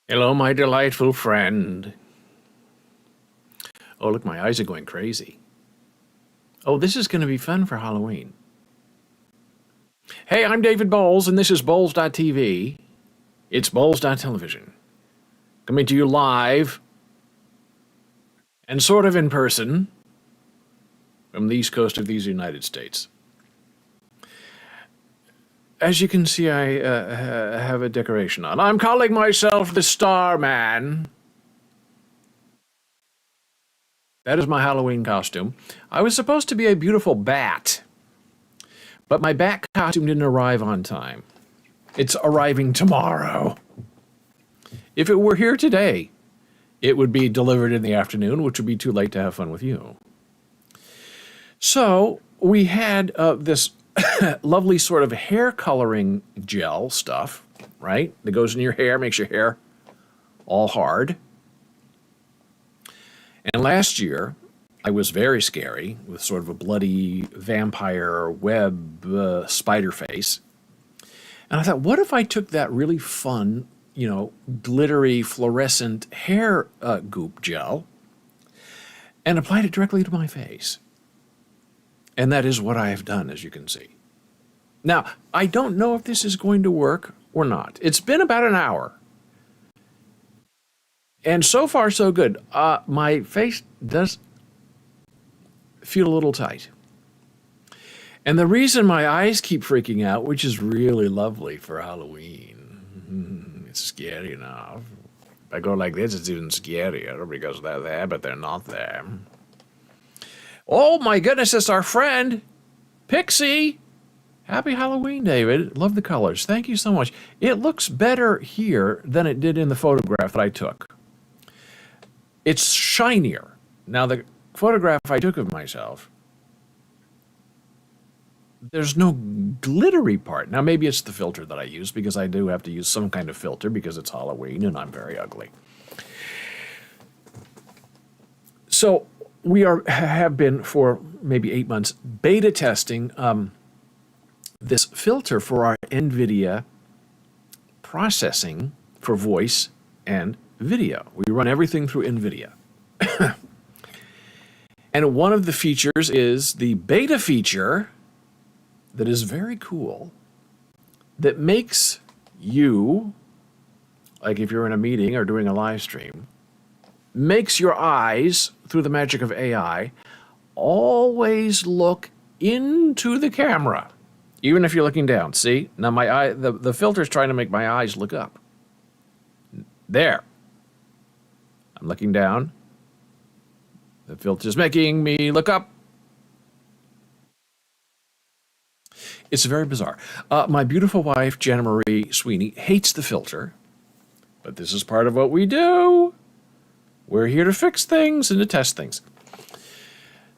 Hello, my delightful friend. Oh, look, my eyes are going crazy. Oh, this is going to be fun for Halloween. Hey, I'm David Boles, and this is Boles.tv. It's Boles.television. Coming to you live and sort of in person from the east coast of these United States. As you can see, I have a decoration on. I'm calling myself the Starman. That is my Halloween costume. I was supposed to be a beautiful bat, but my bat costume didn't arrive on time. It's arriving tomorrow. If it were here today, it would be delivered in the afternoon, which would be too late to have fun with you. So we had this lovely sort of hair coloring gel stuff, right? That goes in your hair, makes your hair all hard. And last year, I was very scary with sort of a bloody vampire web spider face. And I thought, what if I took that really fun, glittery fluorescent hair goop gel and applied it directly to my face? And that is what I have done, as you can see. Now, I don't know if this is going to work or not. It's been about an hour. And so far, so good. My face does feel a little tight. And the reason my eyes keep freaking out, which is really lovely for Halloween, it's scary enough. If I go like this, it's even scarier because they're there, but they're not there. Oh my goodness, it's our friend, Pixie. Happy Halloween, David. Love the colors. Thank you so much. It looks better here than it did in the photograph that I took. It's shinier. Now, the photograph I took of myself, there's no glittery part. Now, maybe it's the filter that I use, because I do have to use some kind of filter because it's Halloween and I'm very ugly. So we have been for maybe 8 months beta testing this filter for our NVIDIA processing for voice and video. We run everything through NVIDIA. And one of the features is the beta feature that is very cool, that makes you, like if you're in a meeting or doing a live stream, makes your eyes, through the magic of AI, always look into the camera, even if you're looking down. See? Now my eye, the filter's trying to make my eyes look up. There. I'm looking down. The filter's making me look up. It's very bizarre. My beautiful wife, Janna Marie Sweeney, hates the filter, but this is part of what we do. We're here to fix things and to test things.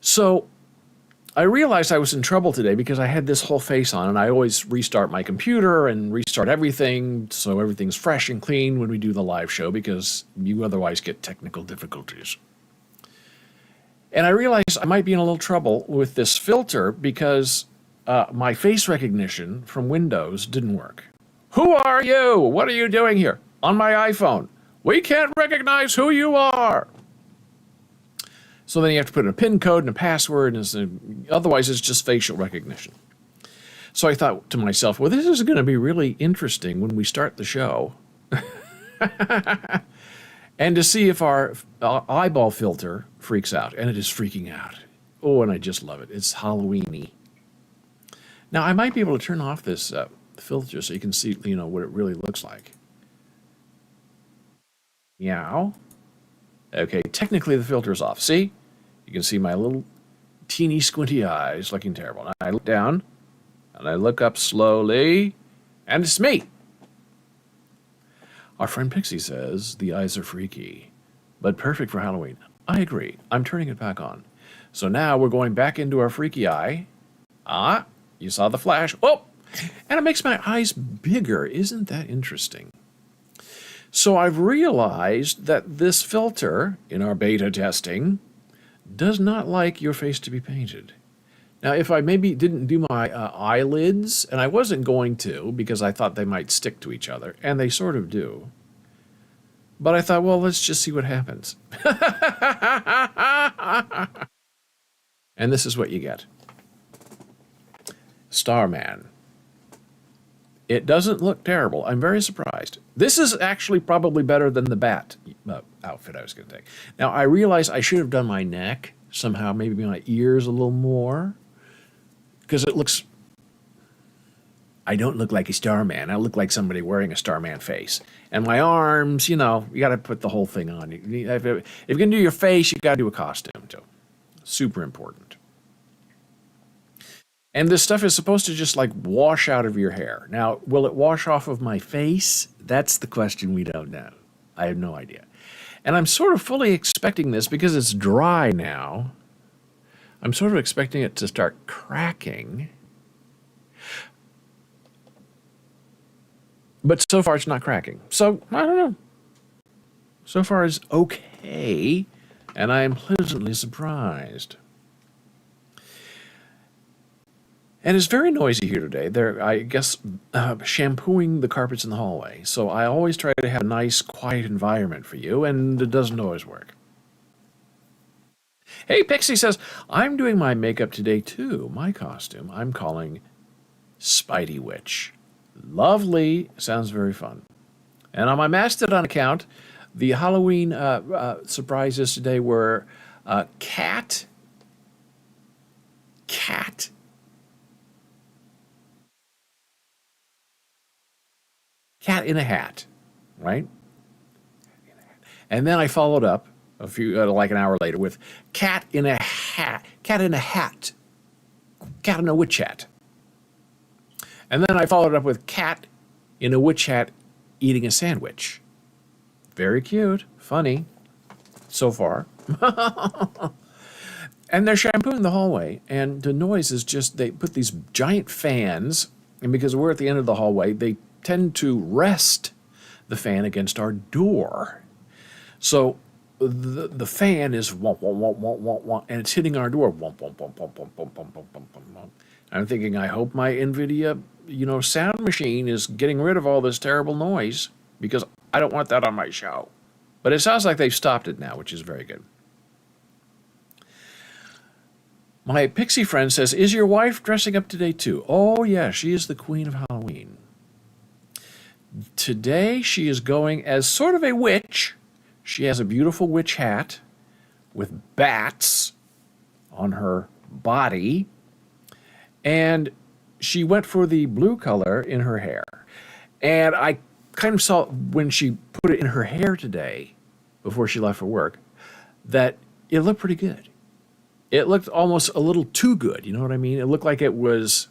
So I realized I was in trouble today because I had this whole face on, and I always restart my computer and restart everything so everything's fresh and clean when we do the live show, because you otherwise get technical difficulties. And I realized I might be in a little trouble with this filter because my face recognition from Windows didn't work. Who are you? What are you doing here? On my iPhone. We can't recognize who you are. So then you have to put in a PIN code and a password, and otherwise it's just facial recognition. So I thought to myself, well, this is going to be really interesting when we start the show. And to see if our eyeball filter freaks out. And it is freaking out. Oh, and I just love it. It's Halloween-y. Now, I might be able to turn off this filter so you can see, what it really looks like. Meow. Okay, technically the filter's off. See? You can see my little teeny squinty eyes looking terrible. Now I look down, and I look up slowly, and it's me. Our friend Pixie says the eyes are freaky, but perfect for Halloween. I agree. I'm turning it back on. So now we're going back into our freaky eye. Ah, you saw the flash. Oh, and it makes my eyes bigger. Isn't that interesting? So I've realized that this filter in our beta testing does not like your face to be painted. Now, if I maybe didn't do my eyelids, and I wasn't going to because I thought they might stick to each other, and they sort of do. But I thought, well, let's just see what happens. And this is what you get. Starman. It doesn't look terrible. I'm very surprised. This is actually probably better than the bat outfit I was going to take. Now, I realize I should have done my neck somehow, maybe my ears a little more, because it looks... I don't look like a Starman. I look like somebody wearing a Starman face. And my arms, you know, you got to put the whole thing on. If you're going to do your face, you got to do a costume too. Super important. And this stuff is supposed to just like wash out of your hair. Now, will it wash off of my face? That's the question we don't know. I have no idea. And I'm sort of fully expecting this because it's dry now. I'm sort of expecting it to start cracking. But so far, it's not cracking. So, I don't know. So far, it's okay, and I am pleasantly surprised. And it's very noisy here today. They're, I guess, shampooing the carpets in the hallway. So I always try to have a nice, quiet environment for you, and it doesn't always work. Hey, Pixie says, I'm doing my makeup today, too. My costume I'm calling Spidey Witch. Lovely. Sounds very fun. And on my Mastodon account, the Halloween surprises today were cat in a hat, right? And then I followed up a few, like an hour later, with cat in a hat, cat in a witch hat. And then I followed up with cat in a witch hat eating a sandwich. Very cute, funny, so far. And they're shampooing the hallway, and the noise is just, they put these giant fans, and because we're at the end of the hallway, they tend to rest the fan against our door. So the fan is womp, womp, womp, womp, womp, womp, and it's hitting our door. Womp, womp, womp, womp, womp, womp, womp, womp, womp, womp. I'm thinking, I hope my NVIDIA, sound machine is getting rid of all this terrible noise, because I don't want that on my show. But it sounds like they've stopped it now, which is very good. My Pixie friend says, is your wife dressing up today too? Oh, yeah, she is the queen of Halloween. Today she is going as sort of a witch. She has a beautiful witch hat with bats on her body. And she went for the blue color in her hair. And I kind of saw when she put it in her hair today, before she left for work, that it looked pretty good. It looked almost a little too good, you know what I mean? It looked like it was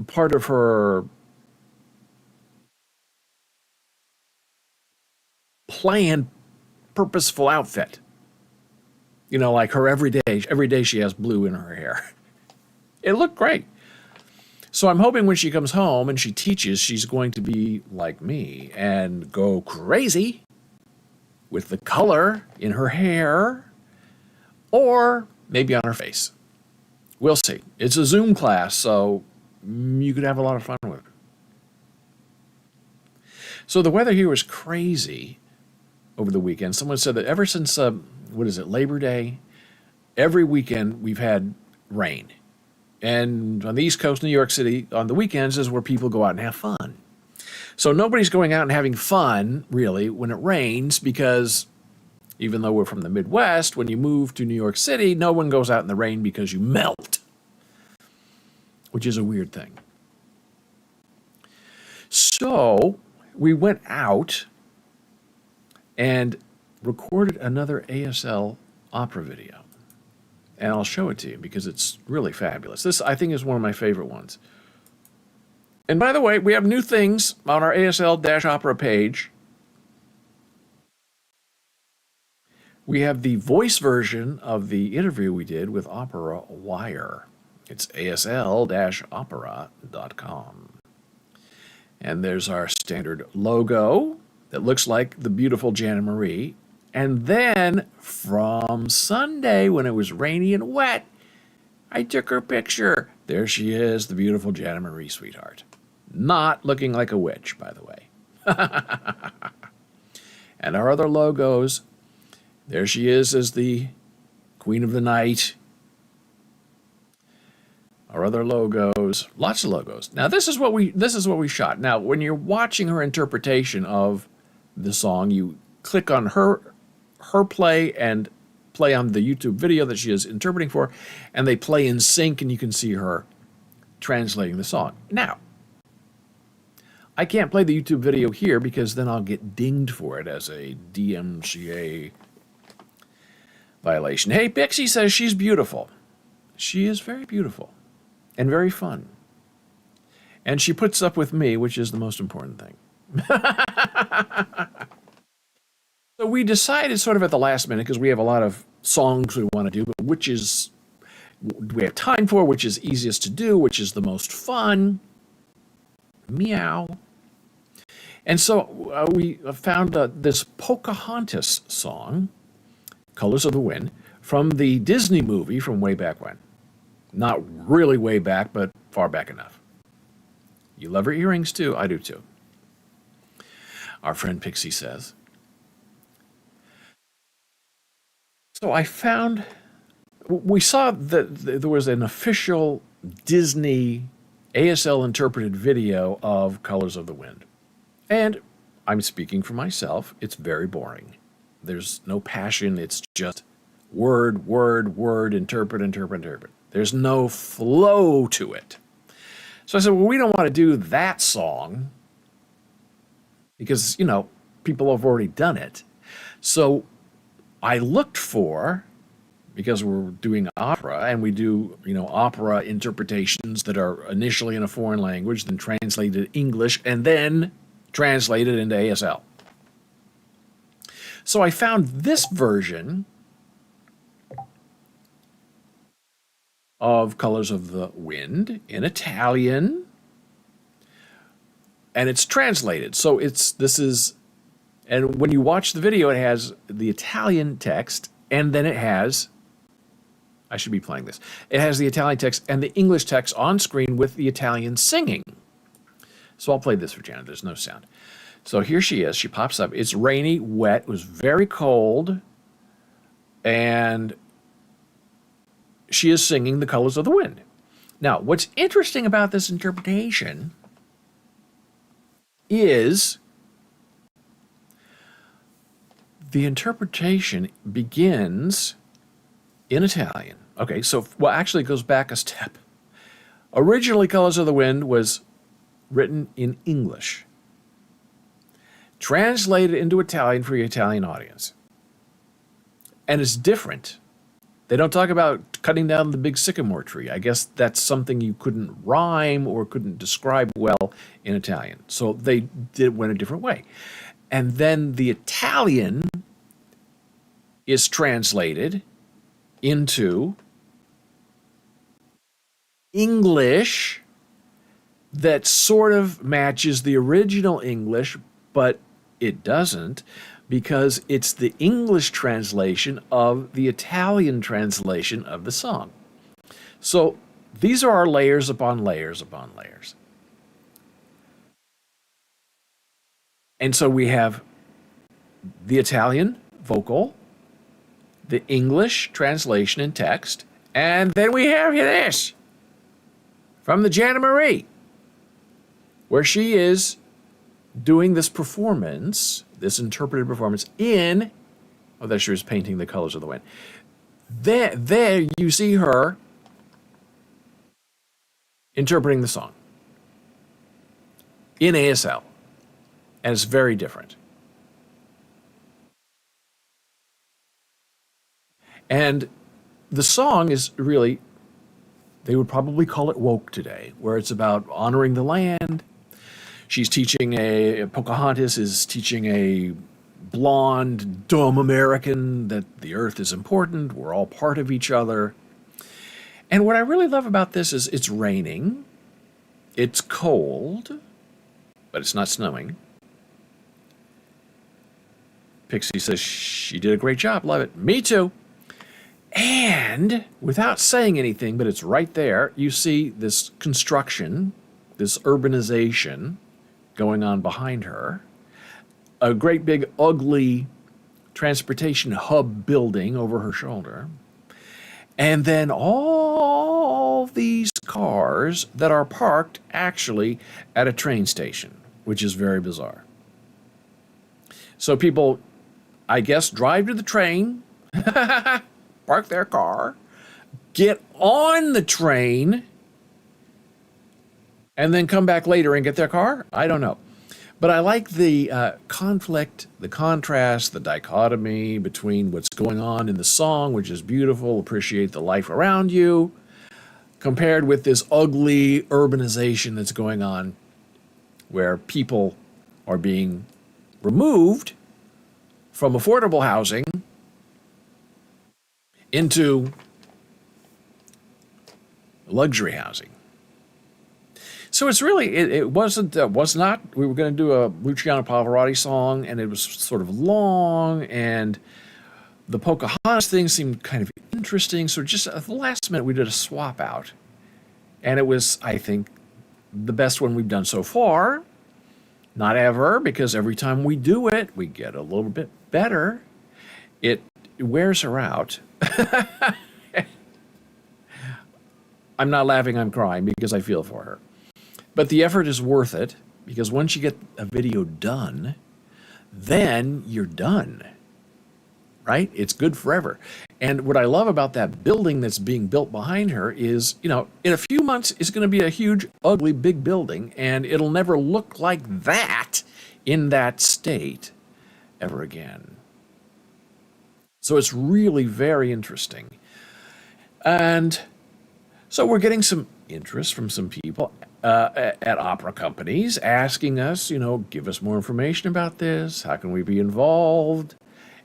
part of her planned, purposeful outfit. Like her every day she has blue in her hair. It looked great. So I'm hoping when she comes home and she teaches, she's going to be like me and go crazy with the color in her hair or maybe on her face. We'll see. It's a Zoom class, so you could have a lot of fun with it. So the weather here was crazy over the weekend. Someone said that ever since, Labor Day, every weekend we've had rain. And on the East Coast, New York City, on the weekends is where people go out and have fun. So nobody's going out and having fun, really, when it rains, because even though we're from the Midwest, when you move to New York City, no one goes out in the rain because you melt, which is a weird thing. So we went out and recorded another ASL opera video. And I'll show it to you because it's really fabulous. This, I think, is one of my favorite ones. And by the way, we have new things on our ASL-Opera page. We have the voice version of the interview we did with Opera Wire. It's asl-opera.com. And there's our standard logo that looks like the beautiful Janna Marie. And then from Sunday, when it was rainy and wet, I took her picture. There she is, the beautiful Janna Marie, sweetheart. Not looking like a witch, by the way. and our other logos. There she is as the Queen of the Night. Our other logos, lots of logos. Now this is what we shot. Now when you're watching her interpretation of the song, you click on her play and play on the YouTube video that she is interpreting for, and they play in sync, and you can see her translating the song. Now, I can't play the YouTube video here because then I'll get dinged for it as a DMCA violation. Hey, Pixie says she's beautiful. She is very beautiful and very fun. And she puts up with me, which is the most important thing. So we decided sort of at the last minute, because we have a lot of songs we want to do, but which is we have time for, which is easiest to do, which is the most fun. Meow. And so we found this Pocahontas song, Colors of the Wind, from the Disney movie from way back when. Not really way back, but far back enough. You love her earrings too? I do too. Our friend Pixie says. So I found, we saw that there was an official Disney ASL interpreted video of Colors of the Wind. And I'm speaking for myself, it's very boring. There's no passion, it's just word, word, word, interpret, interpret, interpret. There's no flow to it. So I said, well, we don't want to do that song because, people have already done it. So I looked for, because we're doing opera, and we do, opera interpretations that are initially in a foreign language, then translated English, and then translated into ASL. So I found this version of Colors of the Wind in Italian, and it's translated. So and when you watch the video, it has the Italian text, and then it has, I should be playing this, it has the Italian text and the English text on screen with the Italian singing. So I'll play this for Janna. There's no sound. So here she is. She pops up. It's rainy, wet. It was very cold. And she is singing the Colors of the Wind. Now, what's interesting about this interpretation is the interpretation begins in Italian. Okay, so, actually it goes back a step. Originally, Colors of the Wind was written in English, translated into Italian for your Italian audience. And it's different. They don't talk about cutting down the big sycamore tree. I guess that's something you couldn't rhyme or couldn't describe well in Italian. So they went a different way. And then the Italian is translated into English that sort of matches the original English, but it doesn't, because it's the English translation of the Italian translation of the song. So these are our layers upon layers upon layers. And so we have the Italian vocal, the English translation and text, and then we have this from the Janna Marie, where she is doing this performance, this interpreted performance in, there she was painting the Colors of the Wind. There you see her interpreting the song in ASL, and it's very different. And the song is really, they would probably call it woke today, where it's about honoring the land. She's teaching Pocahontas is teaching a blonde, dumb American that the earth is important, we're all part of each other. And what I really love about this is it's raining, it's cold, but it's not snowing. Pixie says she did a great job, love it. Me too. And without saying anything, but it's right there, you see this construction, this urbanization going on behind her. a great big ugly transportation hub building over her shoulder. And then all these cars that are parked actually at a train station, which is very bizarre. So people, I guess, drive to the train, park their car, get on the train, and then come back later and get their car? I don't know. But I like the conflict, the contrast, the dichotomy between what's going on in the song, which is beautiful, appreciate the life around you, compared with this ugly urbanization that's going on where people are being removed from affordable housing into luxury housing. So it's really, it was not, we were going to do a Luciano Pavarotti song, and it was sort of long, and the Pocahontas thing seemed kind of interesting, so just at the last minute we did a swap out. And it was, I think, the best one we've done so far. Not ever, because every time we do it, we get a little bit better. It wears her out. I'm not laughing, I'm crying, because I feel for her. But the effort is worth it, because once you get a video done, then you're done, right? It's good forever. And what I love about that building that's being built behind her is, in a few months, it's going to be a huge, ugly, big building, and it'll never look like that in that state ever again. So it's really very interesting. And so we're getting some interest from some people at opera companies asking us, give us more information about this. How can we be involved?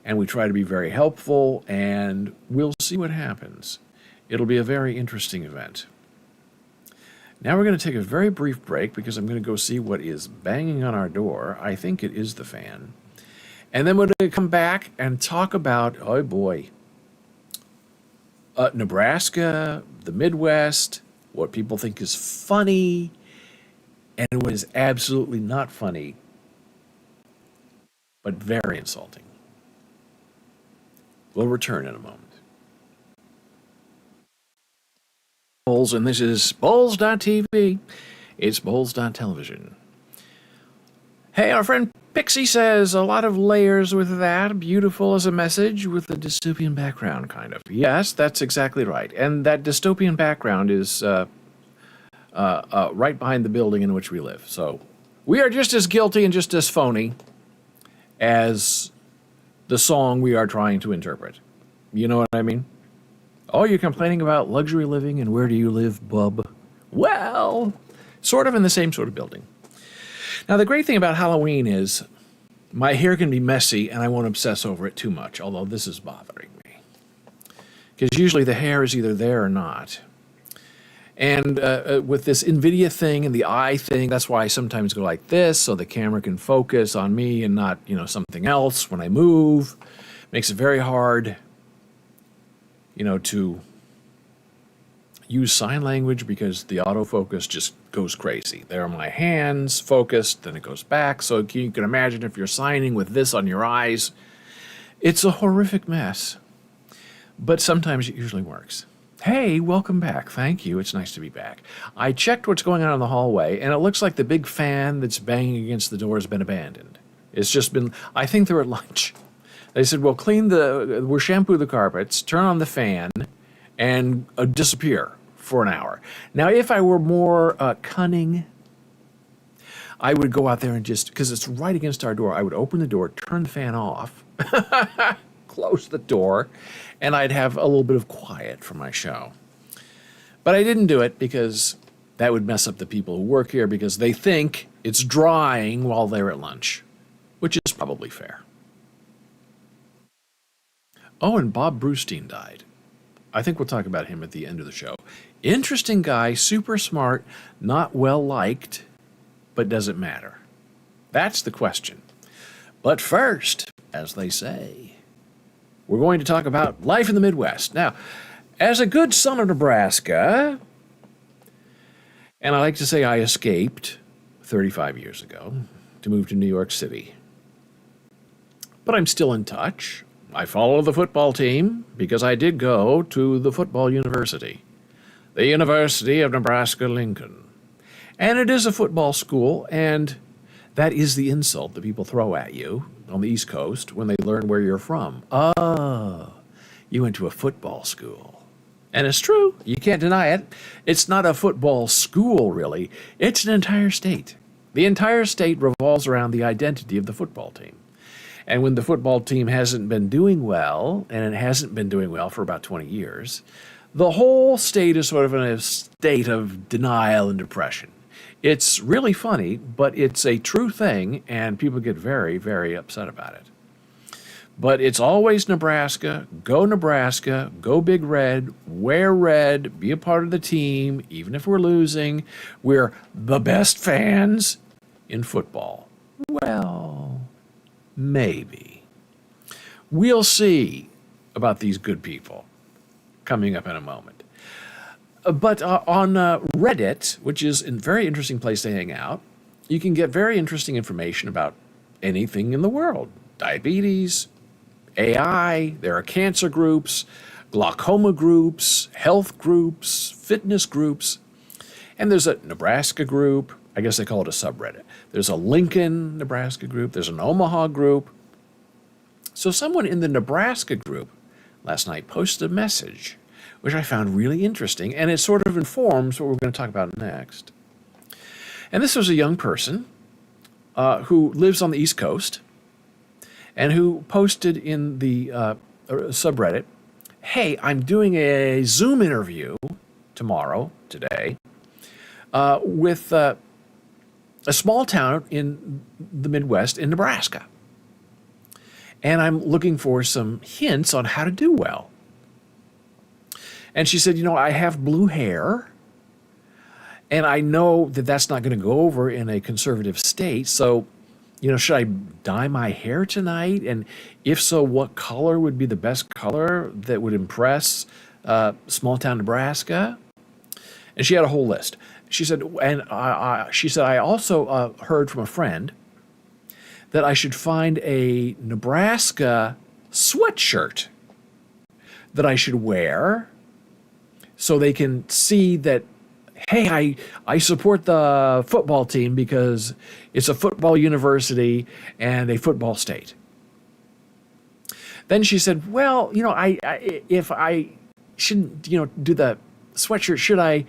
And we try to be very helpful, and we'll see what happens. It'll be a very interesting event. Now we're going to take a very brief break because I'm going to go see what is banging on our door. I think it is the fan. And then we're going to come back and talk about, oh boy, Nebraska, the Midwest, what people think is funny, and what is absolutely not funny, but very insulting. We'll return in a moment. Boles, and this is Boles.tv. It's Boles.television. Hey, our friend Pixie says, a lot of layers with that. Beautiful as a message with a dystopian background, kind of. Yes, that's exactly right. And that dystopian background is right behind the building in which we live. So we are just as guilty and just as phony as the song we are trying to interpret. You know what I mean? Oh, you're complaining about luxury living, and where do you live, bub? Well, sort of in the same sort of building. Now, the great thing about Halloween is my hair can be messy, and I won't obsess over it too much, although this is bothering me. Because usually the hair is either there or not. And with this NVIDIA thing and the eye thing, that's why I sometimes go like this, so the camera can focus on me and not, something else when I move. Makes it very hard, to use sign language because the autofocus just goes crazy. There are my hands focused, then it goes back. So you can imagine if you're signing with this on your eyes, it's a horrific mess. But sometimes it usually works. Hey, welcome back. Thank you. It's nice to be back. I checked what's going on in the hallway, and it looks like the big fan that's banging against the door has been abandoned. It's just been, I think they're at lunch. They said, well, we'll shampoo the carpets, turn on the fan, and disappear for an hour. Now, if I were more cunning, I would go out there and just, because it's right against our door, I would open the door, turn the fan off, close the door, and I'd have a little bit of quiet for my show. But I didn't do it because that would mess up the people who work here because they think it's drying while they're at lunch, which is probably fair. Oh, and Bob Brustein died. I think we'll talk about him at the end of the show. Interesting guy, super smart, not well liked, but does it matter? That's the question. But first, as they say, we're going to talk about life in the Midwest. Now, as a good son of Nebraska, and I like to say I escaped 35 years ago to move to New York City. but I'm still in touch. I follow the football team because I did go to the football university, the University of Nebraska-Lincoln. And it is a football school, and that is the insult that people throw at you on the East Coast when they learn where you're from. Oh, you went to a football school. And it's true. You can't deny it. It's not a football school, really. It's an entire state. The entire state revolves around the identity of the football team. And when the football team hasn't been doing well, and it hasn't been doing well for about 20 years, the whole state is sort of in a state of denial and depression. It's really funny, but it's a true thing, and people get very, very upset about it. But it's always Nebraska, go Big Red, wear red, be a part of the team, even if we're losing. We're the best fans in football. Well, maybe. We'll see about these good people coming up in a moment. But on Reddit, which is a very interesting place to hang out, you can get very interesting information about anything in the world. Diabetes, AI, there are cancer groups, glaucoma groups, health groups, fitness groups, and there's a Nebraska group. I guess they call it a subreddit. There's a Lincoln, Nebraska group. There's an Omaha group. So someone in the Nebraska group last night posted a message, which I found really interesting, and it sort of informs what we're going to talk about next. And this was a young person who lives on the East Coast and who posted in the subreddit, hey, I'm doing a Zoom interview today, with a small town in the Midwest in Nebraska. And I'm looking for some hints on how to do well. And she said, I have blue hair, and I know that that's not going to go over in a conservative state. So, should I dye my hair tonight? And if so, what color would be the best color that would impress small town Nebraska? And she had a whole list. She said, I also heard from a friend that I should find a Nebraska sweatshirt that I should wear so they can see that, hey, I support the football team because it's a football university and a football state. Then she said, well, if I shouldn't, do the sweatshirt, should I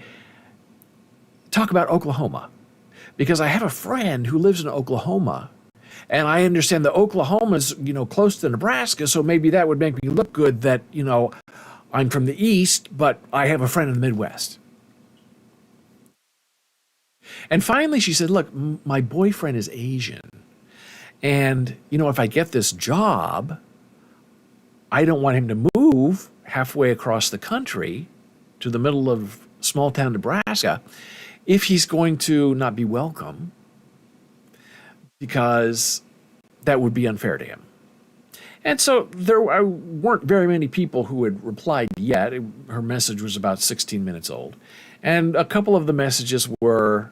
talk about Oklahoma? Because I have a friend who lives in Oklahoma, and I understand that Oklahoma's, close to Nebraska, so maybe that would make me look good that, I'm from the East, but I have a friend in the Midwest. And finally she said, look, my boyfriend is Asian. And, if I get this job, I don't want him to move halfway across the country to the middle of small town Nebraska if he's going to not be welcome, because that would be unfair to him. And so there weren't very many people who had replied yet. Her message was about 16 minutes old. And a couple of the messages were,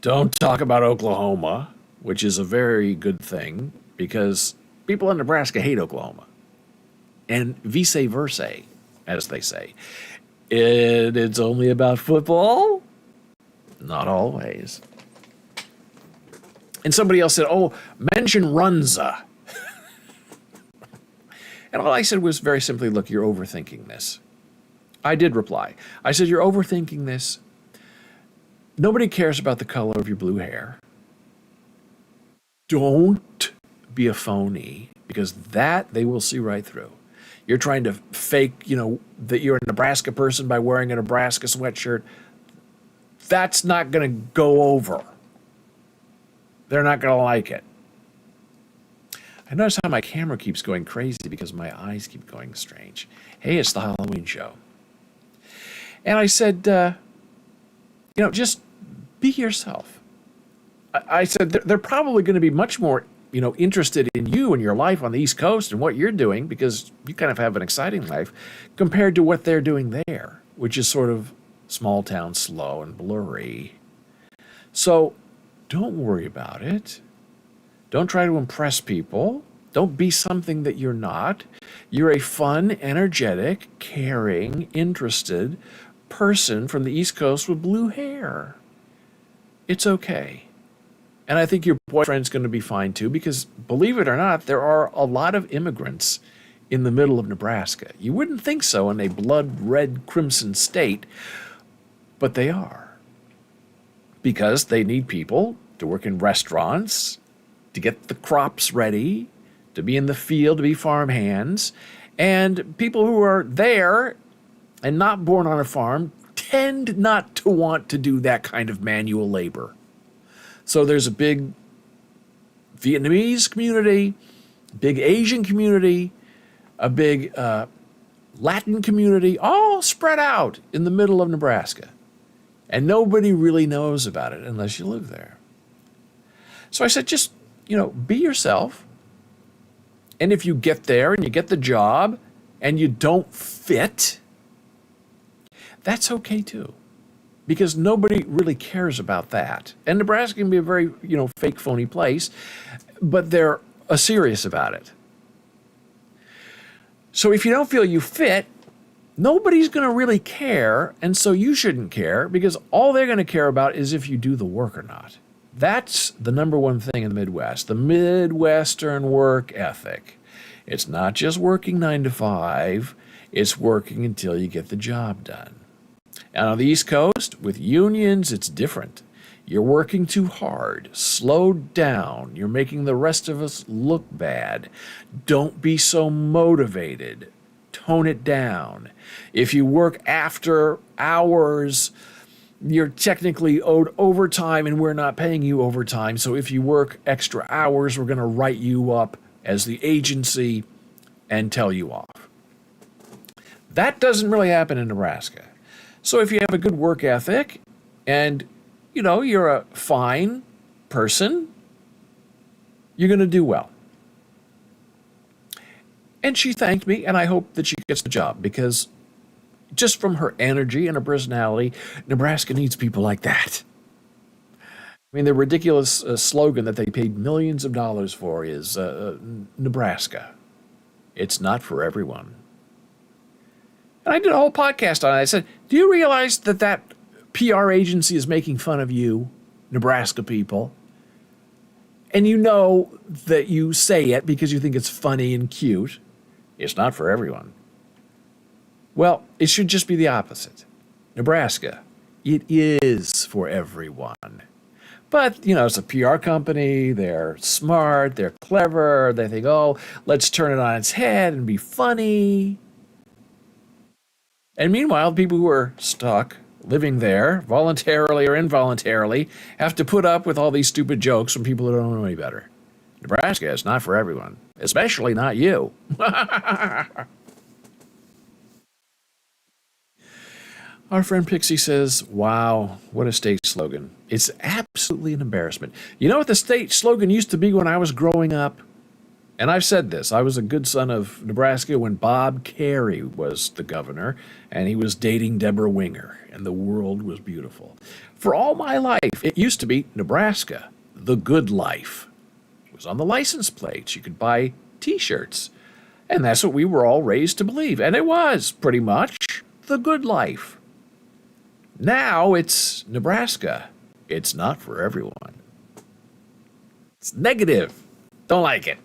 don't talk about Oklahoma, which is a very good thing because people in Nebraska hate Oklahoma. And vice versa, as they say. It's only about football? Not always. And somebody else said, oh, mention Runza. And all I said was very simply, look, you're overthinking this. I did reply. I said, you're overthinking this. Nobody cares about the color of your blue hair. Don't be a phony, because that they will see right through. You're trying to fake, that you're a Nebraska person by wearing a Nebraska sweatshirt. That's not going to go over. They're not going to like it. I notice how my camera keeps going crazy because my eyes keep going strange. Hey, it's the Halloween show. And I said, just be yourself. I said, they're probably going to be much more, interested in you and your life on the East Coast and what you're doing, because you kind of have an exciting life compared to what they're doing there, which is sort of small town, slow and blurry. So don't worry about it. Don't try to impress people. Don't be something that you're not. You're a fun, energetic, caring, interested person from the East Coast with blue hair. It's okay. And I think your boyfriend's going to be fine too, because believe it or not, there are a lot of immigrants in the middle of Nebraska. You wouldn't think so in a blood red crimson state, but they are. Because they need people to work in restaurants, to get the crops ready, to be in the field, to be farm hands. And people who are there and not born on a farm tend not to want to do that kind of manual labor. So there's a big Vietnamese community, big Asian community, a big Latin community, all spread out in the middle of Nebraska. And nobody really knows about it unless you live there. So I said, just, be yourself. And if you get there and you get the job and you don't fit, that's okay too. Because nobody really cares about that. And Nebraska can be a very, fake, phony place, but they're serious about it. So if you don't feel you fit, nobody's going to really care, and so you shouldn't care, because all they're going to care about is if you do the work or not. That's the number one thing in the Midwest, the Midwestern work ethic. It's not just working 9 to 5, it's working until you get the job done. And on the East Coast, with unions, it's different. You're working too hard. Slow down. You're making the rest of us look bad. Don't be so motivated. Tone it down. If you work after hours, you're technically owed overtime, and we're not paying you overtime. So if you work extra hours, we're going to write you up as the agency and tell you off. That doesn't really happen in Nebraska. So if you have a good work ethic and, you're a fine person, you're going to do well. And she thanked me, and I hope that she gets the job, because just from her energy and her personality, Nebraska needs people like that. I mean, the ridiculous slogan that they paid millions of dollars for is Nebraska. It's not for everyone. And I did a whole podcast on it. I said, do you realize that PR agency is making fun of you, Nebraska people? And you know that you say it because you think it's funny and cute. It's not for everyone. Well, it should just be the opposite. Nebraska, it is for everyone. But, it's a PR company. They're smart. They're clever. They think, let's turn it on its head and be funny. And meanwhile, people who are stuck living there, voluntarily or involuntarily, have to put up with all these stupid jokes from people who don't know any better. Nebraska is not for everyone, especially not you. Our friend Pixie says, wow, what a state slogan. It's absolutely an embarrassment. You know what the state slogan used to be when I was growing up? And I've said this, I was a good son of Nebraska when Bob Carey was the governor, and he was dating Deborah Winger, and the world was beautiful. For all my life, it used to be Nebraska, the good life. It was on the license plates. You could buy T-shirts. And that's what we were all raised to believe. And it was, pretty much, the good life. Now it's Nebraska. It's not for everyone. It's negative. Don't like it.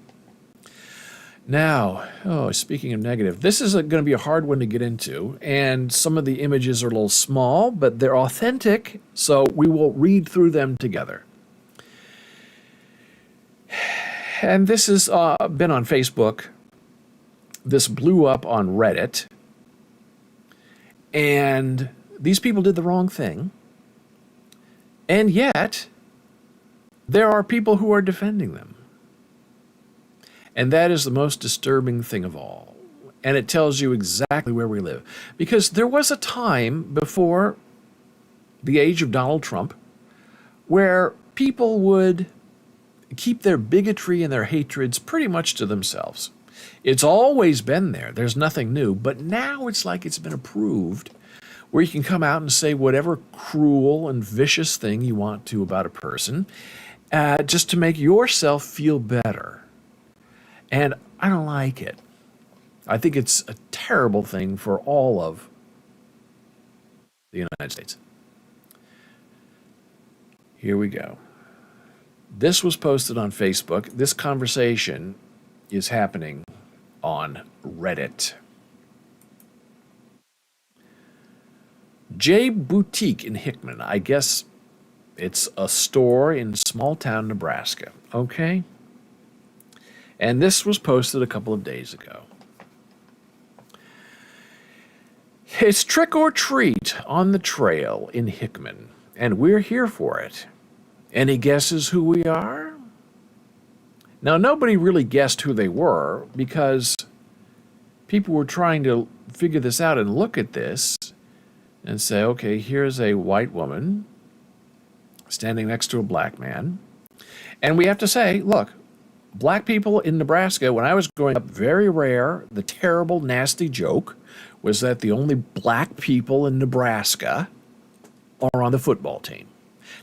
Now, speaking of negative, this is going to be a hard one to get into, and some of the images are a little small, but they're authentic, so we will read through them together. And this has been on Facebook. This blew up on Reddit, and these people did the wrong thing, and yet there are people who are defending them. And that is the most disturbing thing of all. And it tells you exactly where we live. Because there was a time before the age of Donald Trump where people would keep their bigotry and their hatreds pretty much to themselves. It's always been there. There's nothing new. But now it's like it's been approved, where you can come out and say whatever cruel and vicious thing you want to about a person, just to make yourself feel better. And I don't like it. I think it's a terrible thing for all of the United States. Here we go. This was posted on Facebook. This conversation is happening on Reddit. J Boutique in Hickman. I guess it's a store in small town Nebraska. Okay? And this was posted a couple of days ago. It's trick or treat on the trail in Hickman, and we're here for it. Any guesses who we are? Now, nobody really guessed who they were because people were trying to figure this out and look at this and say, okay, here's a white woman standing next to a black man. And we have to say, look, black people in Nebraska, when I was growing up, very rare. The terrible, nasty joke was that the only black people in Nebraska are on the football team.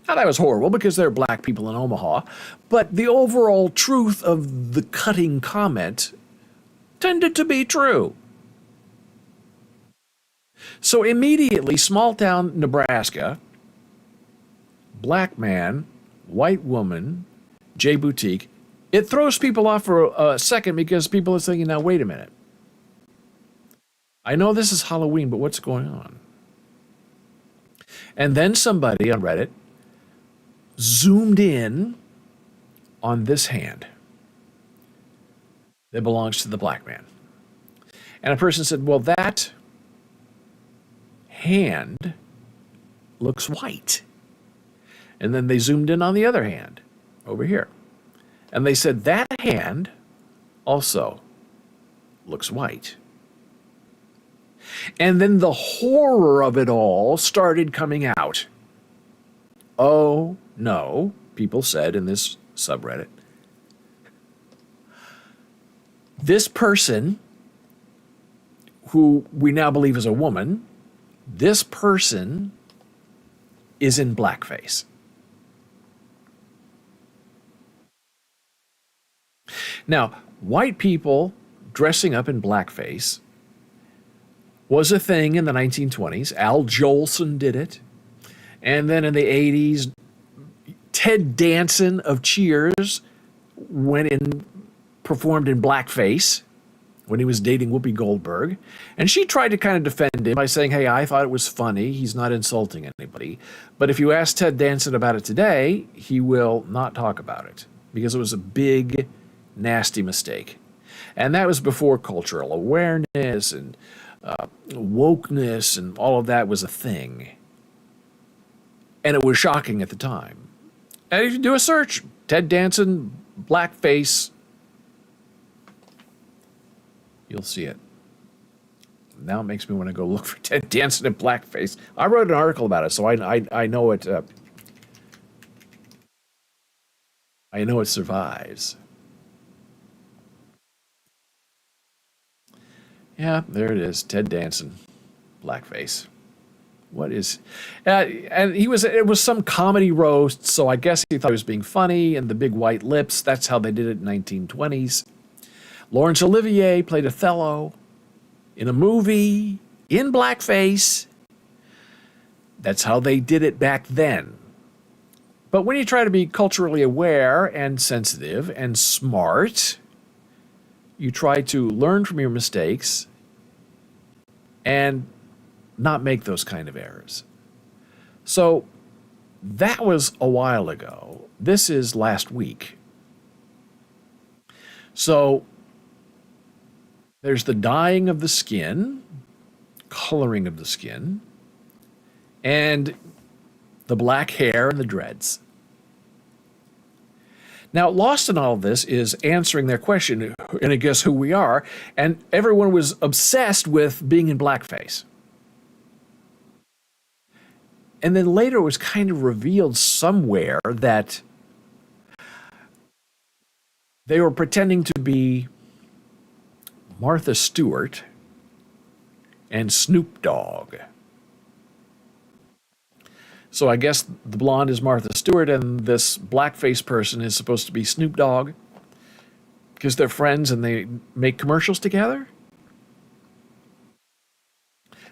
Now, that was horrible because there are black people in Omaha, but the overall truth of the cutting comment tended to be true. So immediately, small town Nebraska, black man, white woman, J Boutique, it throws people off for a second because people are thinking, now, wait a minute. I know this is Halloween, but what's going on? And then somebody on Reddit zoomed in on this hand that belongs to the black man. And a person said, well, that hand looks white. And then they zoomed in on the other hand over here. And they said that hand also looks white. And then the horror of it all started coming out. Oh, no, people said in this subreddit. This person, who we now believe is a woman, this person is in blackface. Now, white people dressing up in blackface was a thing in the 1920s. Al Jolson did it. And then in the 80s, Ted Danson of Cheers performed in blackface when he was dating Whoopi Goldberg. And she tried to kind of defend him by saying, hey, I thought it was funny. He's not insulting anybody. But if you ask Ted Danson about it today, he will not talk about it because it was a big, nasty mistake. And that was before cultural awareness and wokeness and all of that was a thing. And it was shocking at the time. And if you do a search, Ted Danson, blackface, you'll see it. Now it makes me want to go look for Ted Danson in blackface. I wrote an article about it, so I know it. I know it survives. Yeah, there it is. Ted Danson, blackface. What is... and it was some comedy roast, so I guess he thought he was being funny, and the big white lips, that's how they did it in the 1920s. Laurence Olivier played Othello in a movie in blackface. That's how they did it back then. But when you try to be culturally aware and sensitive and smart, you try to learn from your mistakes and not make those kind of errors. So that was a while ago. This is last week. So there's the dyeing of the skin, coloring of the skin, and the black hair and the dreads. Now, lost in all of this is answering their question, and I guess who we are, and everyone was obsessed with being in blackface. And then later it was kind of revealed somewhere that they were pretending to be Martha Stewart and Snoop Dogg. So I guess the blonde is Martha Stewart and this blackface person is supposed to be Snoop Dogg. because they're friends and they make commercials together.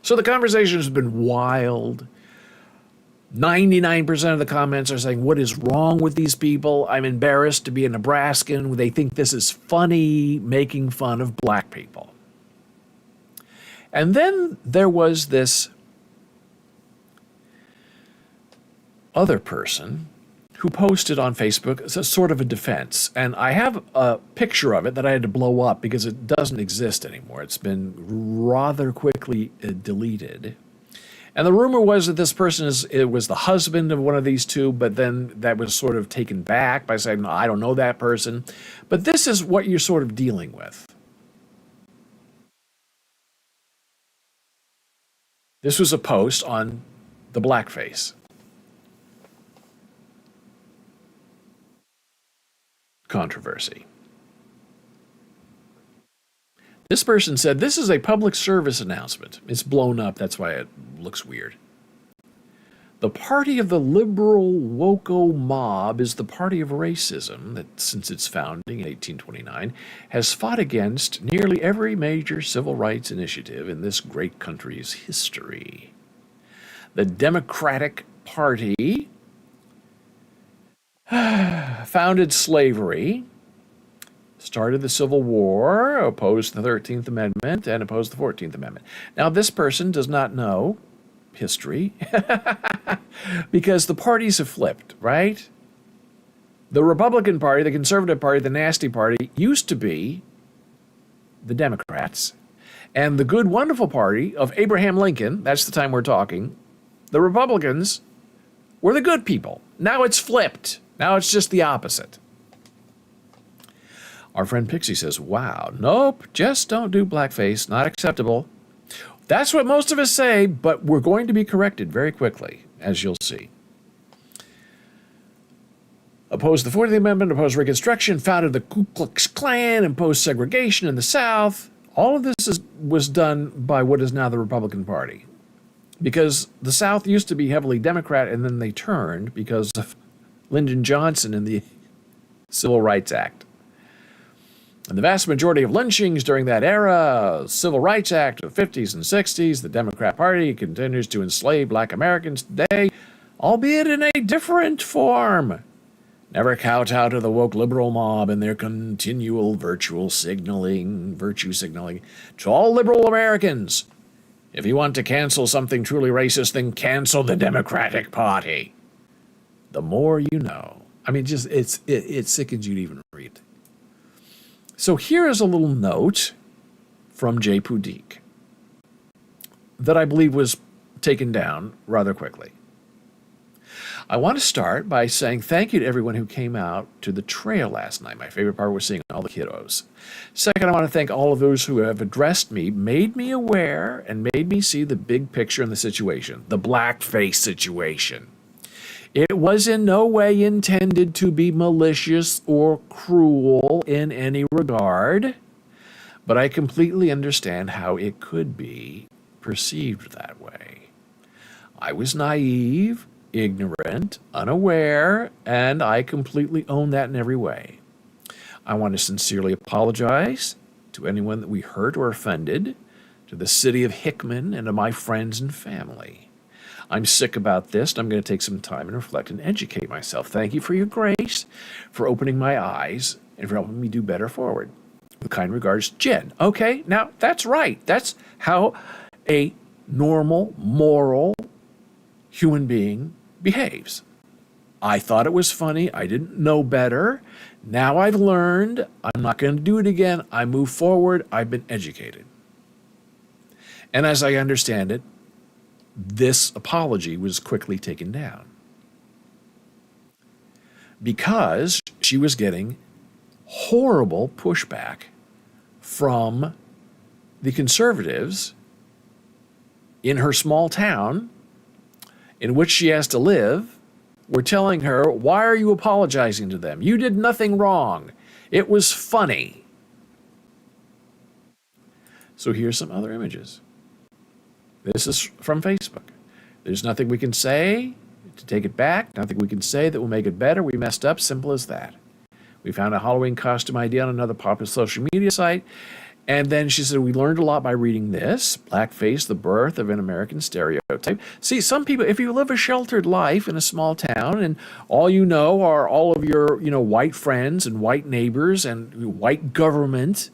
So the conversation has been wild. 99% of the comments are saying, what is wrong with these people? I'm embarrassed to be a Nebraskan. They think this is funny, making fun of black people. And then there was this other person who posted on Facebook as a sort of a defense. And I have a picture of it that I had to blow up because it doesn't exist anymore. It's been rather quickly deleted. And the rumor was that this person it was the husband of one of these two, but then that was sort of taken back by saying, no, I don't know that person. But this is what you're sort of dealing with. This was a post on the blackface controversy. This person said, this is a public service announcement. It's blown up, that's why it looks weird. The party of the liberal woko mob is the party of racism that, since its founding in 1829, has fought against nearly every major civil rights initiative in this great country's history. The Democratic Party founded slavery, started the Civil War, opposed the 13th Amendment, and opposed the 14th Amendment. Now, this person does not know history because the parties have flipped, right? The Republican Party, the Conservative Party, the Nasty Party used to be the Democrats. And the Good, Wonderful Party of Abraham Lincoln, that's the time we're talking, the Republicans were the good people. Now it's flipped. Now it's just the opposite. Our friend Pixie says, wow, nope, just don't do blackface, not acceptable. That's what most of us say, but we're going to be corrected very quickly, as you'll see. Opposed the 14th Amendment, opposed Reconstruction, founded the Ku Klux Klan, imposed segregation in the South. All of this was done by what is now the Republican Party. Because the South used to be heavily Democrat, and then they turned because of Lyndon Johnson and the Civil Rights Act. And the vast majority of lynchings during that era, Civil Rights Act of the 50s and 60s, the Democrat Party continues to enslave black Americans today, albeit in a different form. Never kowtow to the woke liberal mob and their continual virtue signaling to all liberal Americans. If you want to cancel something truly racist, then cancel the Democratic Party. The more you know. I mean, just it sickens you to even read. So here is a little note from Jay Pudik that I believe was taken down rather quickly. I want to start by saying thank you to everyone who came out to the trail last night. My favorite part was seeing all the kiddos. Second, I want to thank all of those who have addressed me, made me aware, and made me see the big picture in the situation, the blackface situation. It was in no way intended to be malicious or cruel in any regard, but I completely understand how it could be perceived that way. I was naive, ignorant, unaware, and I completely own that in every way. I want to sincerely apologize to anyone that we hurt or offended, to the city of Hickman, and to my friends and family. I'm sick about this, and I'm going to take some time and reflect and educate myself. Thank you for your grace, for opening my eyes, and for helping me do better forward. With kind regards, Jen. Okay, now that's right. That's how a normal, moral human being behaves. I thought it was funny. I didn't know better. Now I've learned. I'm not going to do it again. I move forward. I've been educated. And as I understand it, this apology was quickly taken down because she was getting horrible pushback from the conservatives in her small town in which she has to live. Were telling her, why are you apologizing to them? You did nothing wrong. It was funny. So here's some other images. This is from Facebook. There's nothing we can say to take it back, nothing we can say that will make it better. We messed up, simple as that. We found a Halloween costume idea on another popular social media site. And then she said, we learned a lot by reading this. Blackface, the birth of an American stereotype. See, some people, if you live a sheltered life in a small town and all you know are all of your, white friends and white neighbors and white government,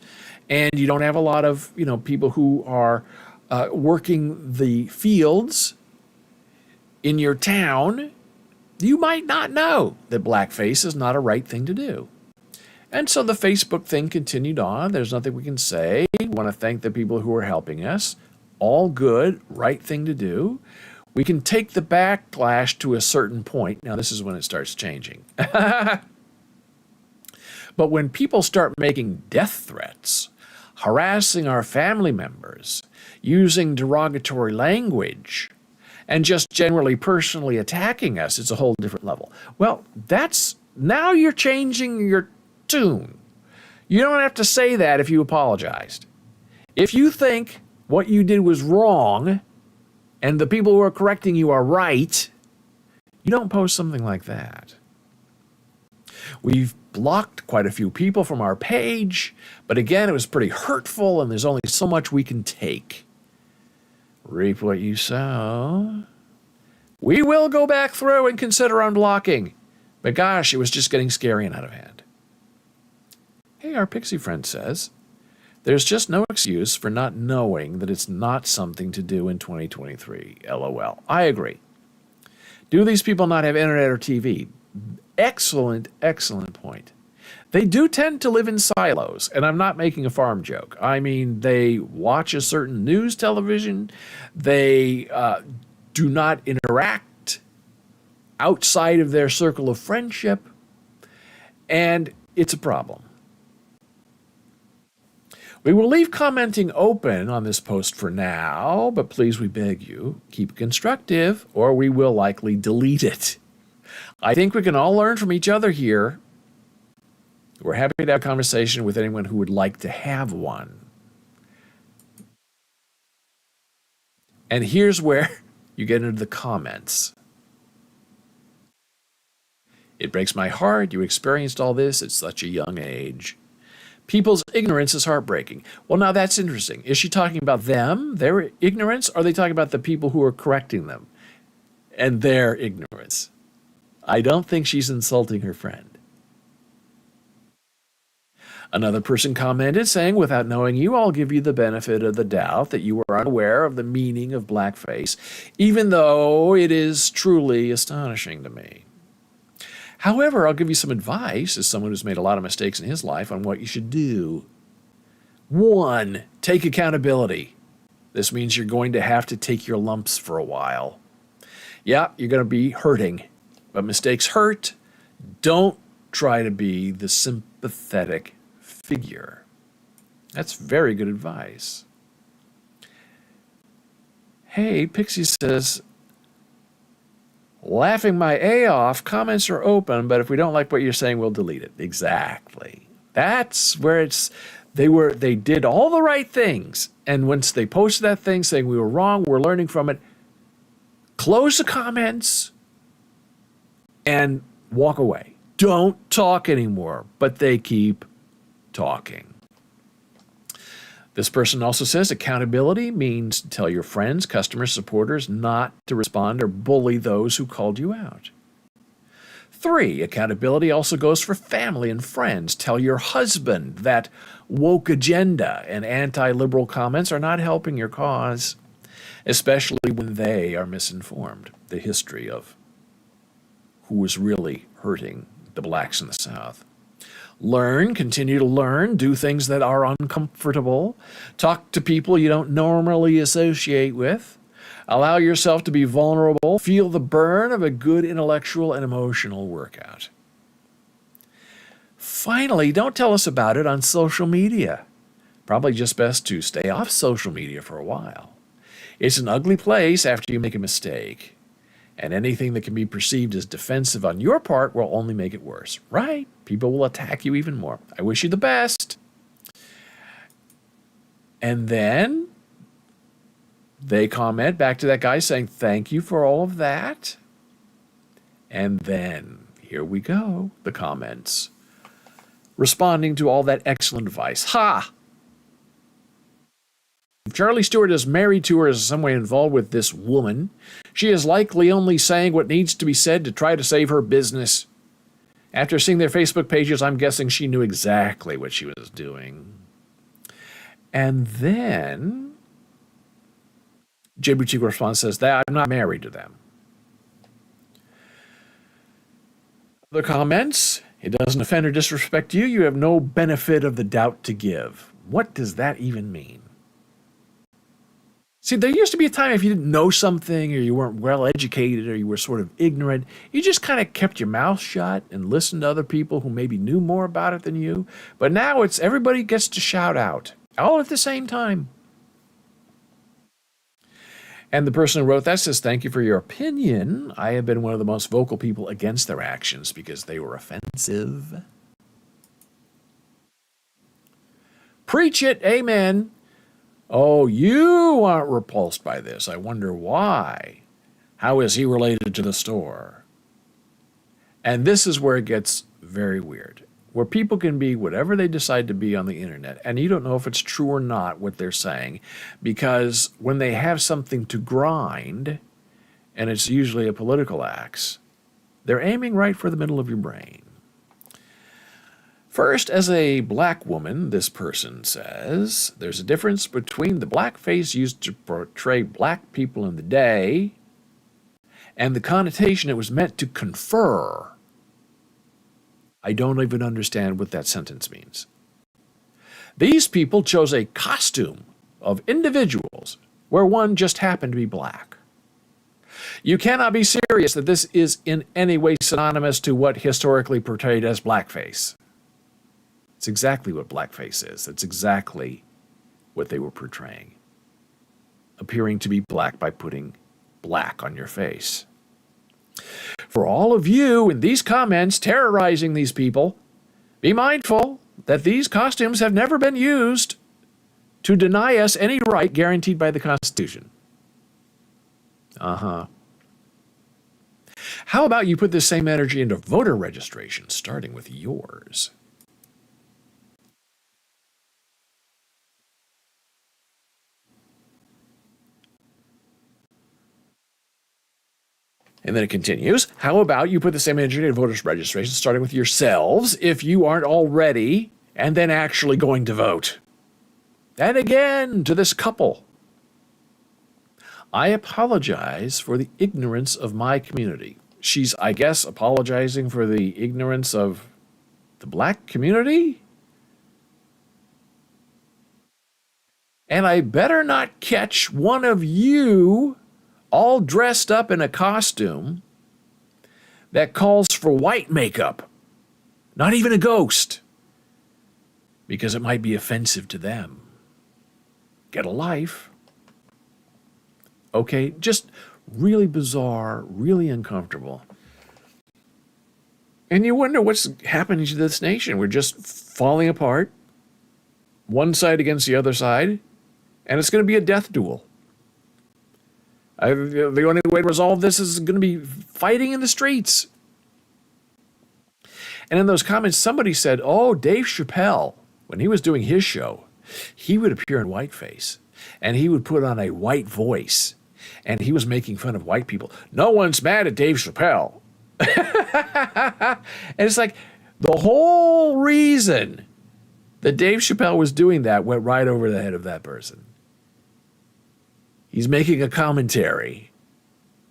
and you don't have a lot of, people who are working the fields in your town, you might not know that blackface is not a right thing to do. And so the Facebook thing continued on. There's nothing we can say. We want to thank the people who are helping us. All good, right thing to do. We can take the backlash to a certain point. Now, this is when it starts changing. But when people start making death threats, harassing our family members, using derogatory language, and just generally personally attacking us, it's a whole different level. Well, now you're changing your tune. You don't have to say that if you apologized. If you think what you did was wrong and the people who are correcting you are right, you don't post something like that. We've blocked quite a few people from our page, but again, it was pretty hurtful and there's only so much we can take. Reap what you sow. We will go back through and consider unblocking, but gosh, it was just getting scary and out of hand. Hey, our pixie friend says, there's just no excuse for not knowing that it's not something to do in 2023. LOL. I agree. Do these people not have internet or TV? Excellent, excellent point. They do tend to live in silos, and I'm not making a farm joke. I mean, they watch a certain news television. They do not interact outside of their circle of friendship, and it's a problem. We will leave commenting open on this post for now, but please, we beg you, keep it constructive, or we will likely delete it. I think we can all learn from each other here. We're happy to have a conversation with anyone who would like to have one. And here's where you get into the comments. It breaks my heart you experienced all this at such a young age. People's ignorance is heartbreaking. Well, now that's interesting. Is she talking about them, their ignorance, or are they talking about the people who are correcting them and their ignorance? I don't think she's insulting her friend. Another person commented saying, without knowing you, I'll give you the benefit of the doubt that you were unaware of the meaning of blackface, even though it is truly astonishing to me. However, I'll give you some advice as someone who's made a lot of mistakes in his life on what you should do. 1, take accountability. This means you're going to have to take your lumps for a while. Yeah, you're going to be hurting, but mistakes hurt. Don't try to be the sympathetic figure. That's very good advice. Hey, Pixie says, laughing my A off, comments are open, but if we don't like what you're saying, we'll delete it. Exactly. That's where they did all the right things. And once they posted that thing saying we were wrong, we're learning from it, close the comments and walk away. Don't talk anymore, but they keep talking. This person also says accountability means tell your friends, customers, supporters not to respond or bully those who called you out. 3, accountability also goes for family and friends. Tell your husband that woke agenda and anti-liberal comments are not helping your cause, especially when they are misinformed. The history of who was really hurting the blacks in the South. Learn, continue to learn, do things that are uncomfortable, talk to people you don't normally associate with, allow yourself to be vulnerable, feel the burn of a good intellectual and emotional workout. Finally, don't tell us about it on social media. Probably just best to stay off social media for a while. It's an ugly place after you make a mistake. And anything that can be perceived as defensive on your part will only make it worse, right? People will attack you even more. I wish you the best. And then they comment back to that guy saying, thank you for all of that. And then, here we go, the comments. responding to all that excellent advice. Ha! If Charlie Stewart is married to or is in some way involved with this woman, she is likely only saying what needs to be said to try to save her business. After seeing their Facebook pages, I'm guessing she knew exactly what she was doing. And then J Boutique response says that I'm not married to them. Other comments, it doesn't offend or disrespect you. You have no benefit of the doubt to give. What does that even mean? See, there used to be a time if you didn't know something or you weren't well educated or you were sort of ignorant, you just kind of kept your mouth shut and listened to other people who maybe knew more about it than you. But now it's everybody gets to shout out, all at the same time. And the person who wrote that says, thank you for your opinion. I have been one of the most vocal people against their actions because they were offensive. Preach it, amen. Oh, you aren't repulsed by this. I wonder why. How is he related to the store? And this is where it gets very weird, where people can be whatever they decide to be on the internet, and you don't know if it's true or not what they're saying, because when they have something to grind, and it's usually a political axe, they're aiming right for the middle of your brain. First, as a black woman, this person says, there's a difference between the blackface used to portray black people in the day and the connotation it was meant to confer. I don't even understand what that sentence means. These people chose a costume of individuals where one just happened to be black. You cannot be serious that this is in any way synonymous to what historically portrayed as blackface. It's exactly what blackface is. It's exactly what they were portraying. Appearing to be black by putting black on your face. For all of you in these comments terrorizing these people, be mindful that these costumes have never been used to deny us any right guaranteed by the Constitution. How about you put this same energy into voter registration, starting with yours? And then it continues, how about you put the same energy into voters registration, starting with yourselves, if you aren't already, and then actually going to vote. And again, to this couple, I apologize for the ignorance of my community. She's, I guess, apologizing for the ignorance of the black community? And I better not catch one of you all dressed up in a costume that calls for white makeup, not even a ghost, because it might be offensive to them. Get a life. Okay, just really bizarre, really uncomfortable. And you wonder what's happening to this nation. We're just falling apart, one side against the other side, and it's going to be a death duel. The only way to resolve this is going to be fighting in the streets. And in those comments, somebody said, oh, Dave Chappelle, when he was doing his show, he would appear in whiteface, and he would put on a white voice, and he was making fun of white people. No one's mad at Dave Chappelle. And it's like the whole reason that Dave Chappelle was doing that went right over the head of that person. He's making a commentary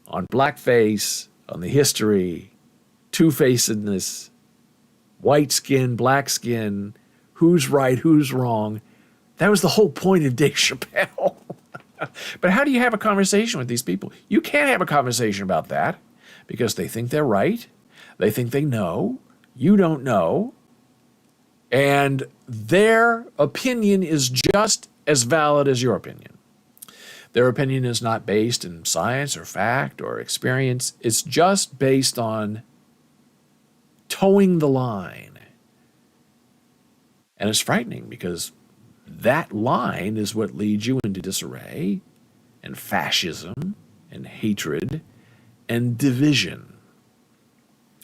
on blackface, on the history, two-facedness, white skin, black skin, who's right, who's wrong. That was the whole point of Dave Chappelle. But how do you have a conversation with these people? You can't have a conversation about that because they think they're right. They think they know. You don't know. And their opinion is just as valid as your opinion. Their opinion is not based in science or fact or experience. It's just based on towing the line. And it's frightening because that line is what leads you into disarray and fascism and hatred and division.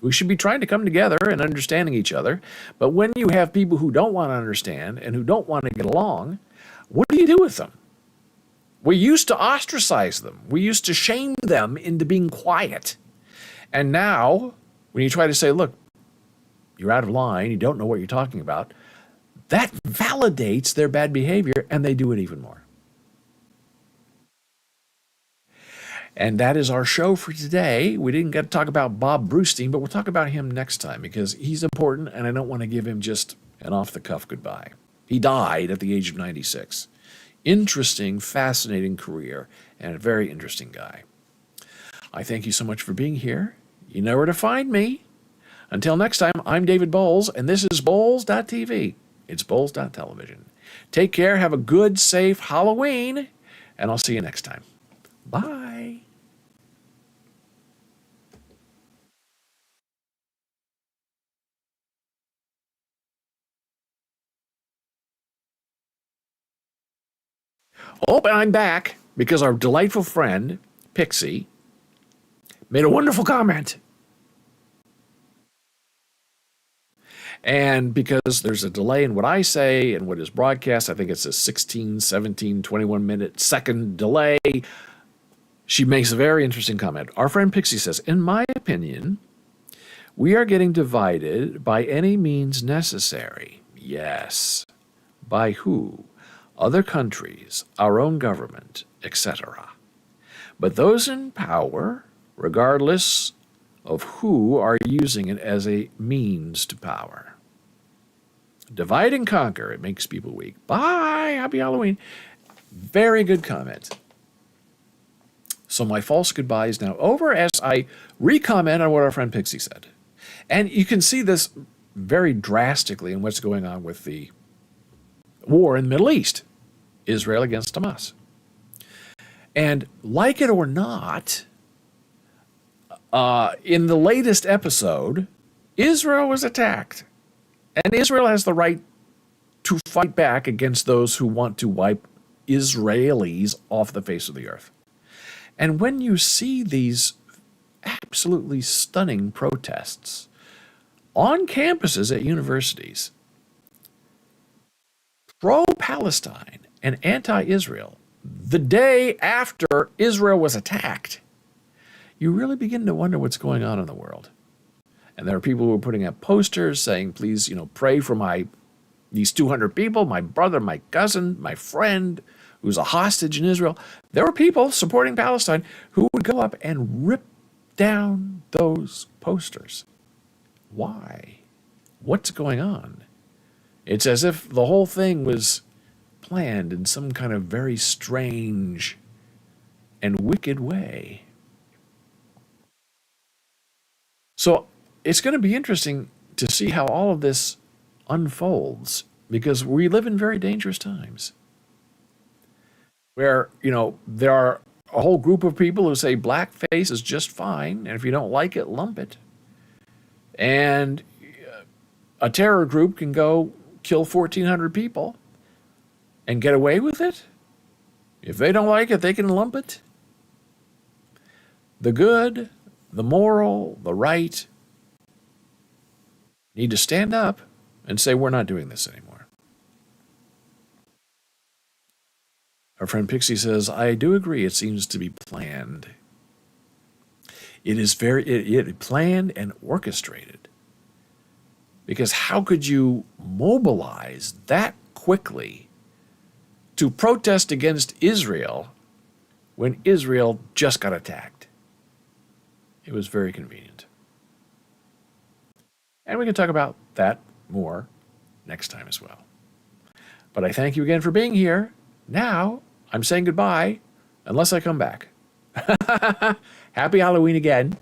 We should be trying to come together and understanding each other. But when you have people who don't want to understand and who don't want to get along, what do you do with them? We used to ostracize them. We used to shame them into being quiet. And now, when you try to say, look, you're out of line, you don't know what you're talking about, that validates their bad behavior, and they do it even more. And that is our show for today. We didn't get to talk about Bob Brustein, but we'll talk about him next time because he's important, and I don't want to give him just an off-the-cuff goodbye. He died at the age of 96. Interesting, fascinating career, and a very interesting guy. I thank you so much for being here. You know where to find me. Until next time, I'm David Boles, and this is Boles.tv. It's Boles.television. Take care, have a good, safe Halloween, and I'll see you next time. Bye. Oh, and I'm back because our delightful friend, Pixie, made a wonderful comment. And because there's a delay in what I say and what is broadcast, I think it's a 16, 17, 21 second delay. She makes a very interesting comment. Our friend Pixie says, in my opinion, we are getting divided by any means necessary. Yes. By who? Other countries, our own government, etc. But those in power, regardless of who, are using it as a means to power. Divide and conquer. It makes people weak. Bye. Happy Halloween. Very good comment. So my false goodbye is now over as I re-comment on what our friend Pixie said. And you can see this very drastically in what's going on with the war in the Middle East. Israel against Hamas. And like it or not, in the latest episode, Israel was attacked. And Israel has the right to fight back against those who want to wipe Israelis off the face of the earth. And when you see these absolutely stunning protests on campuses at universities, pro-Palestine and anti-Israel, the day after Israel was attacked, you really begin to wonder what's going on in the world. And there are people who are putting up posters saying, please, pray for these 200 people, my brother, my cousin, my friend, who's a hostage in Israel. There were people supporting Palestine who would go up and rip down those posters. Why? What's going on? It's as if the whole thing was planned in some kind of very strange and wicked way. So it's going to be interesting to see how all of this unfolds because we live in very dangerous times where, there are a whole group of people who say blackface is just fine, and if you don't like it, lump it. And a terror group can go kill 1,400 people and get away with it. If they don't like it, they can lump it. The good, the moral, the right need to stand up and say, we're not doing this anymore. Our friend Pixie says, I do agree, it seems to be planned. It is very planned and orchestrated. Because how could you mobilize that quickly to protest against Israel when Israel just got attacked? It was very convenient. And we can talk about that more next time as well. But I thank you again for being here. Now, I'm saying goodbye, unless I come back. Happy Halloween again.